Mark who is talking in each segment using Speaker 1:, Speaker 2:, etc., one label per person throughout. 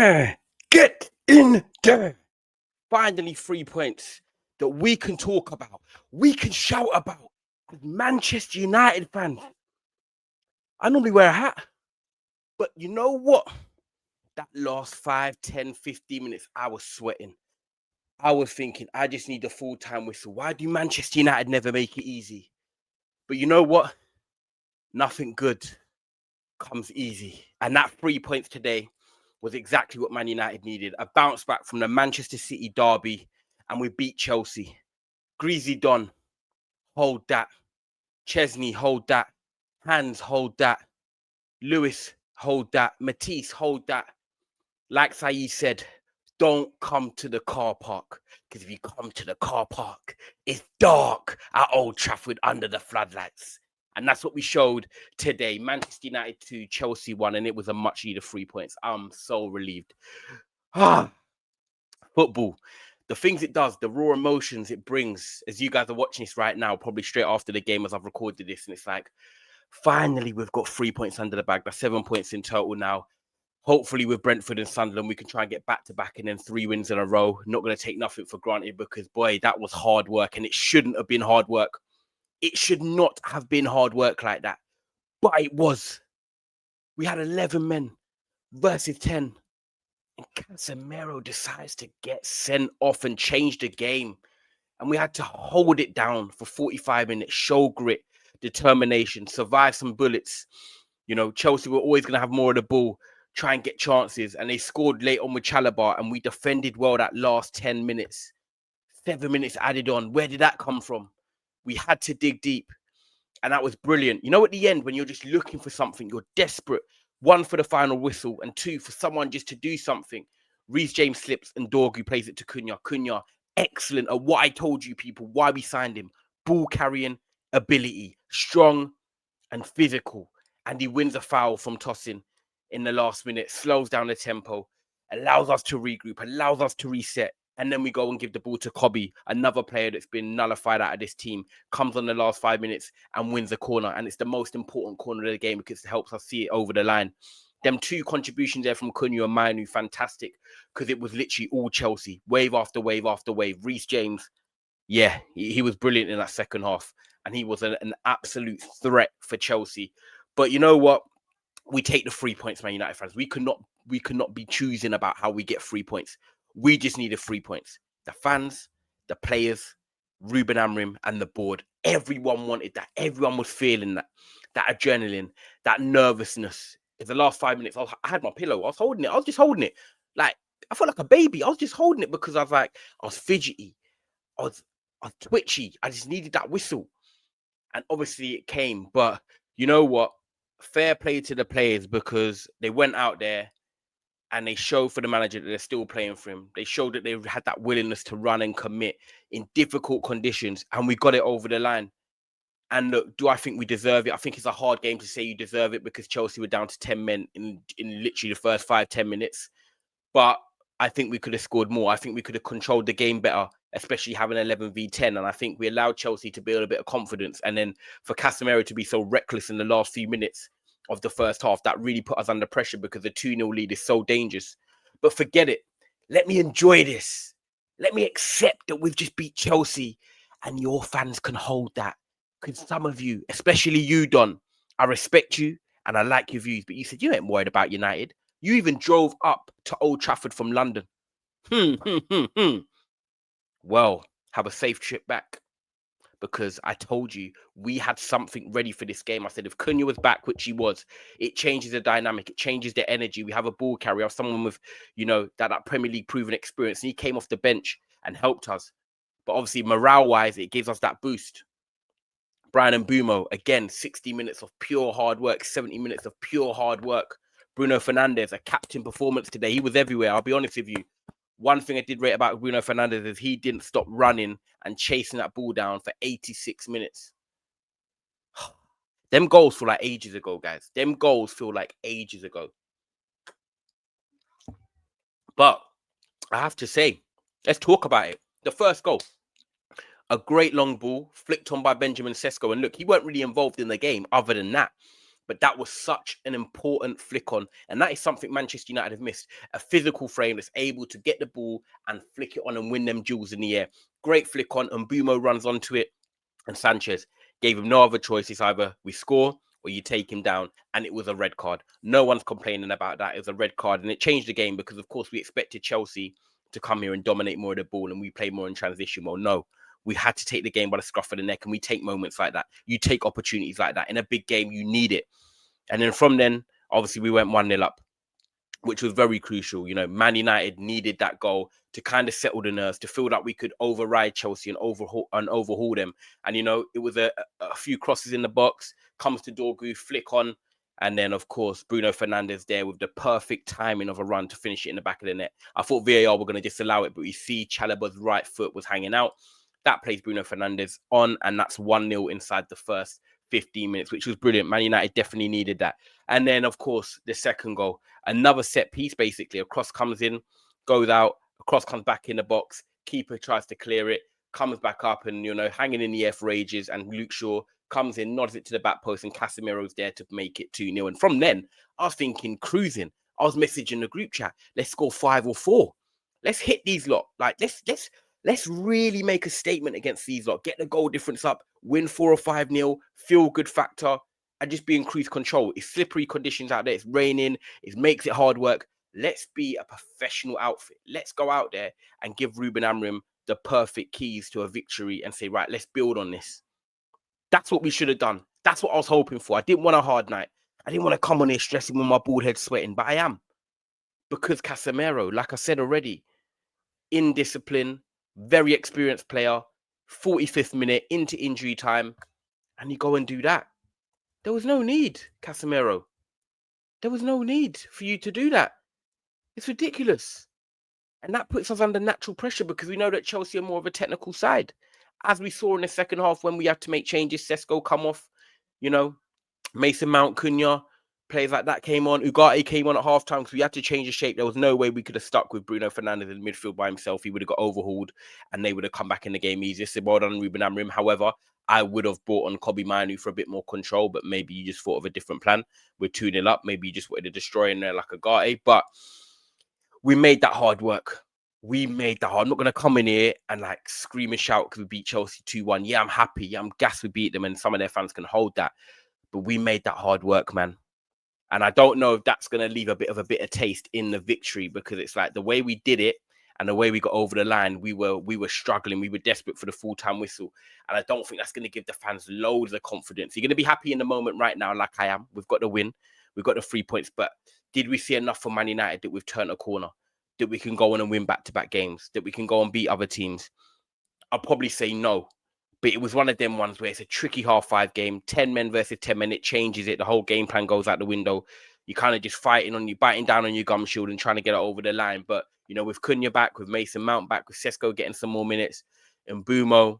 Speaker 1: there. Get in there. Finally, 3 points that we can talk about. We can shout about as Manchester United fans. I normally wear a hat, but you know what? That last 5, 10, 15 minutes, I was sweating. I was thinking, I just need a full-time whistle. Why do Manchester United never make it easy? But you know what? Nothing good comes easy. And that 3 points today was exactly what Man United needed. A bounce back from the Manchester City derby, and we beat Chelsea. Greasy Don, hold that. Chesney, hold that. Hans, hold that. Lewis, hold that. Matisse, hold that. Like Saeed said, don't come to the car park, because if you come to the car park, it's dark at Old Trafford under the floodlights. And that's what we showed today. Manchester United 2, Chelsea 1, and it was a much needed 3 points. I'm so relieved. Football, the things it does, the raw emotions it brings, as you guys are watching this right now, probably straight after the game as I've recorded this, and it's like, finally, we've got 3 points under the bag. That's 7 points in total now. Hopefully with Brentford and Sunderland, we can try and get back-to-back and then 3 wins in a row. Not going to take nothing for granted because, boy, that was hard work, and it shouldn't have been hard work. It should not have been hard work like that, but it was. We had 11 men versus 10, and Casemiro decides to get sent off and change the game, and we had to hold it down for 45 minutes, show grit, determination, survive some bullets. You know, Chelsea were always going to have more of the ball, try and get chances, and they scored late on with Chalobah, and we defended well that last 10 minutes. 7 minutes added on. Where did that come from? We had to dig deep, and that was brilliant. You know, at the end, when you're just looking for something, you're desperate. 1, for the final whistle, and 2, for someone just to do something. Reece James slips, and Dorgu plays it to Cunha. Cunha, excellent at what I told you people, why we signed him. Ball carrying ability, strong and physical. And he wins a foul from tossing in the last minute, slows down the tempo, allows us to regroup, allows us to reset. And then we go and give the ball to Kobe, another player that's been nullified out of this team, comes on the last 5 minutes and wins a corner. And it's the most important corner of the game because it helps us see it over the line. Them 2 contributions there from Cunha and Manu, fantastic, because it was literally all Chelsea, wave after wave after wave. Reece James, yeah, he was brilliant in that second half, and he was an absolute threat for Chelsea. But you know what? We take the 3 points, Man United fans. We could not be choosing about how we get 3 points. We just needed 3 points. The fans, the players, Ruben Amorim, and the board. Everyone wanted that. Everyone was feeling that adrenaline, that nervousness. In the last 5 minutes, I had my pillow. I was holding it. I was just holding it. Like, I felt like a baby. I was just holding it because I was fidgety. I was twitchy. I just needed that whistle. And obviously it came. But you know what? Fair play to the players, because they went out there and they showed for the manager that they're still playing for him. They showed that they had that willingness to run and commit in difficult conditions, and we got it over the line. And look, do I think we deserve it? I think it's a hard game to say you deserve it, because Chelsea were down to 10 men in literally the first 5-10 minutes. But I think we could have scored more. I think we could have controlled the game better, especially having 11v10. And I think we allowed Chelsea to build a bit of confidence. And then for Casemiro to be so reckless in the last few minutes of the first half, that really put us under pressure, because the 2-0 lead is so dangerous. But forget it. Let me enjoy this. Let me accept that we've just beat Chelsea, and your fans can hold that. Because some of you, especially you, Don, I respect you and I like your views, but you said you ain't worried about United. You even drove up to Old Trafford from London. Well, have a safe trip back, because I told you we had something ready for this game. I said if Cunha was back, which he was, it changes the dynamic. It changes the energy. We have a ball carrier, someone with, you know, that Premier League proven experience. And he came off the bench and helped us. But obviously, morale-wise, it gives us that boost. Brian Mbumo, again, 60 minutes of pure hard work, 70 minutes of pure hard work. Bruno Fernandes, a captain performance today. He was everywhere. I'll be honest with you. One thing I did rate about Bruno Fernandes is he didn't stop running and chasing that ball down for 86 minutes. Them goals feel like ages ago, guys. Them goals feel like ages ago. But I have to say, let's talk about it. The first goal. A great long ball flicked on by Benjamin Sesko. And look, he weren't really involved in the game other than that. But that was such an important flick on. And that is something Manchester United have missed. A physical frame that's able to get the ball and flick it on and win them duels in the air. Great flick on, and Mbumo runs onto it. And Sanchez gave him no other choice. It's either we score or you take him down. And it was a red card. No one's complaining about that. It was a red card. And it changed the game because, of course, we expected Chelsea to come here and dominate more of the ball and we play more in transition. Well, no. We had to take the game by the scruff of the neck, and we take moments like that. You take opportunities like that. In a big game, you need it. And then from then, obviously, we went 1-0 up, which was very crucial. You know, Man United needed that goal to kind of settle the nerves, to feel that we could override Chelsea and overhaul them. And, you know, it was a few crosses in the box, comes to Dorgu, flick on. And then, of course, Bruno Fernandes there with the perfect timing of a run to finish it in the back of the net. I thought VAR were going to disallow it, but we see Chalobah's right foot was hanging out. That plays Bruno Fernandes on, and that's 1-0 inside the first 15 minutes, which was brilliant. Man United definitely needed that. And then, of course, the second goal, another set piece, basically. A cross comes in, goes out, a cross comes back in the box, keeper tries to clear it, comes back up and, you know, hanging in the air for ages, and Luke Shaw comes in, nods it to the back post, and Casemiro's there to make it 2-0. And from then, I was thinking cruising. I was messaging the group chat, let's score 5 or 4. Let's hit these lot. Like, let's really make a statement against these lot. Get the goal difference up, win 4 or 5-0, feel good factor, and just be in cruise control. It's slippery conditions out there. It's raining. It makes it hard work. Let's be a professional outfit. Let's go out there and give Ruben Amorim the perfect keys to a victory and say, right, let's build on this. That's what we should have done. That's what I was hoping for. I didn't want a hard night. I didn't want to come on here stressing with my bald head sweating, but I am. Because Casemiro, like I said already, in discipline, very experienced player, 45th minute into injury time, and you go and do that. There was no need, Casemiro. There was no need for you to do that. It's ridiculous. And that puts us under natural pressure because we know that Chelsea are more of a technical side. As we saw in the second half when we had to make changes, Sesko come off, you know, Mason Mount, Cunha, players like that came on. Ugarte came on at halftime because we had to change the shape. There was no way we could have stuck with Bruno Fernandes in midfield by himself. He would have got overhauled and they would have come back in the game easier. So well done, Ruben Amorim. However, I would have brought on Kobbie Mainoo for a bit more control, but maybe you just thought of a different plan. We're 2-0 up. Maybe you just wanted to destroy in there like Ugarte. But we made that hard work. We made that hard. I'm not going to come in here and like scream and shout because we beat Chelsea 2-1. Yeah, I'm happy. Yeah, I'm gassed we beat them and some of their fans can hold that. But we made that hard work, man. And I don't know if that's going to leave a bit of a bitter taste in the victory because it's like the way we did it and the way we got over the line, we were struggling. We were desperate for the full-time whistle. And I don't think that's going to give the fans loads of confidence. You're going to be happy in the moment right now like I am. We've got the win. We've got the 3 points. But did we see enough for Man United that we've turned a corner? That we can go on and win back-to-back games? That we can go and beat other teams? I'll probably say no. But it was one of them ones where it's a tricky half-5 game, 10 men versus 10 men. It changes it. The whole game plan goes out the window. You're kind of just biting down on your gum shield and trying to get it over the line. But, you know, with Cunha back, with Mason Mount back, with Sesko getting some more minutes, and Mbumo,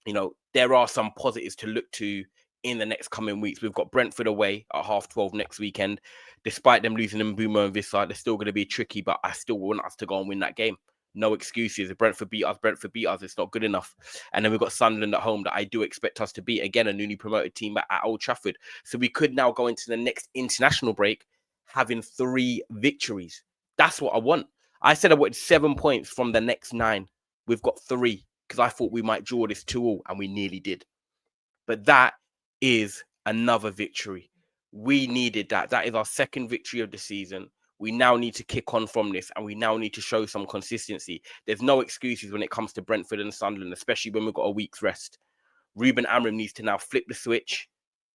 Speaker 1: you know, there are some positives to look to in the next coming weeks. We've got Brentford away at 12:30 next weekend. Despite them losing Mbumo and Vissar, they're still going to be tricky, but I still want us to go and win that game. No excuses. If Brentford beat us, it's not good enough. And then we've got Sunderland at home that I do expect us to beat. Again, a newly promoted team at Old Trafford. So we could now go into the next international break having 3 victories. That's what I want. I said I wanted 7 points from the next 9. We've got 3 because I thought we might draw this 2-2 and we nearly did. But that is another victory. We needed that. That is our second victory of the season. We now need to kick on from this and we now need to show some consistency. There's no excuses when it comes to Brentford and Sunderland, especially when we've got a week's rest. Ruben Amorim needs to now flip the switch,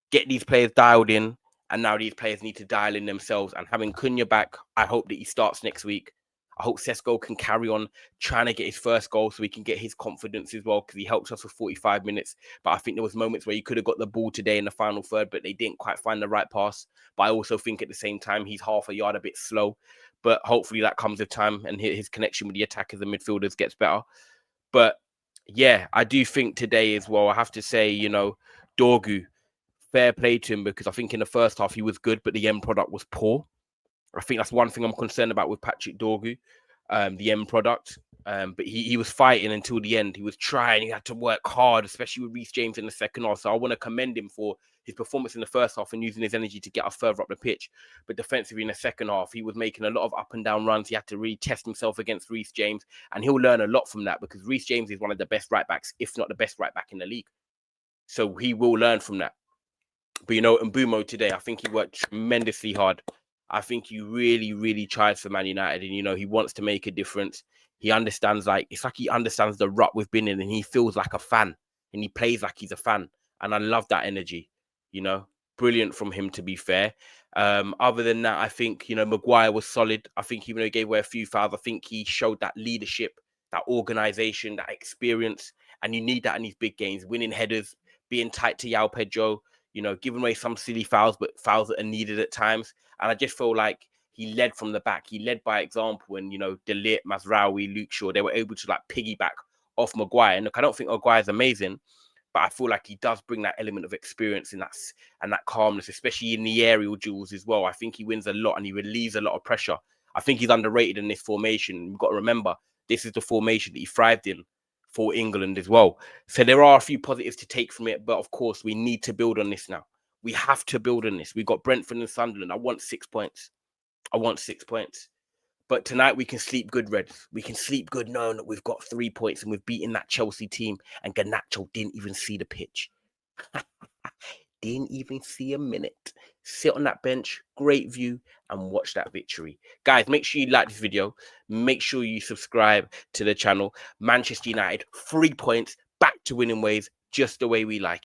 Speaker 1: get these players dialed in, and now these players need to dial in themselves. And having Cunha back, I hope that he starts next week. I hope Sesko can carry on trying to get his first goal so he can get his confidence as well because he helps us for 45 minutes. But I think there was moments where he could have got the ball today in the final third, but they didn't quite find the right pass. But I also think at the same time, he's half a yard a bit slow. But hopefully that comes with time and his connection with the attackers and midfielders gets better. But yeah, I do think today as well, I have to say, you know, Dorgu, fair play to him because I think in the first half he was good, but the end product was poor. I think that's one thing I'm concerned about with Patrick Dorgu, the end product. But he was fighting until the end. He was trying. He had to work hard, especially with Reece James in the second half. So I want to commend him for his performance in the first half and using his energy to get us further up the pitch. But defensively in the second half, he was making a lot of up and down runs. He had to really test himself against Reece James, and he'll learn a lot from that because Reece James is one of the best right backs, if not the best right back in the league. So he will learn from that. But, you know, Mbumo today, I think he worked tremendously hard. I think he really, really tried for Man United. And, you know, he wants to make a difference. He understands, like, it's like he understands the rut we've been in and he feels like a fan and he plays like he's a fan. And I love that energy, you know, brilliant from him, to be fair. Other than that, I think, you know, Maguire was solid. I think even though he gave away a few fouls, I think he showed that leadership, that organization, that experience. And you need that in these big games, winning headers, being tight to Yao Pedro, you know, giving away some silly fouls, but fouls that are needed at times. And I just feel like he led from the back. He led by example. And, you know, De Ligt, Mazraoui, Luke Shaw, they were able to, like, piggyback off Maguire. And look, I don't think Maguire's amazing, but I feel like he does bring that element of experience and that calmness, especially in the aerial duels as well. I think he wins a lot and he relieves a lot of pressure. I think he's underrated in this formation. You've got to remember, this is the formation that he thrived in for England as well. So there are a few positives to take from it, but of course we need to build on this now. We have to build on this. We've got Brentford and Sunderland. I want 6 points. I want 6 points. But tonight we can sleep good, Reds. We can sleep good knowing that we've got 3 points and we've beaten that Chelsea team and Garnacho didn't even see the pitch. Didn't even see a minute. Sit on that bench, great view, and watch that victory. Guys, make sure you like this video. Make sure you subscribe to the channel. Manchester United, 3 points, back to winning ways, just the way we like.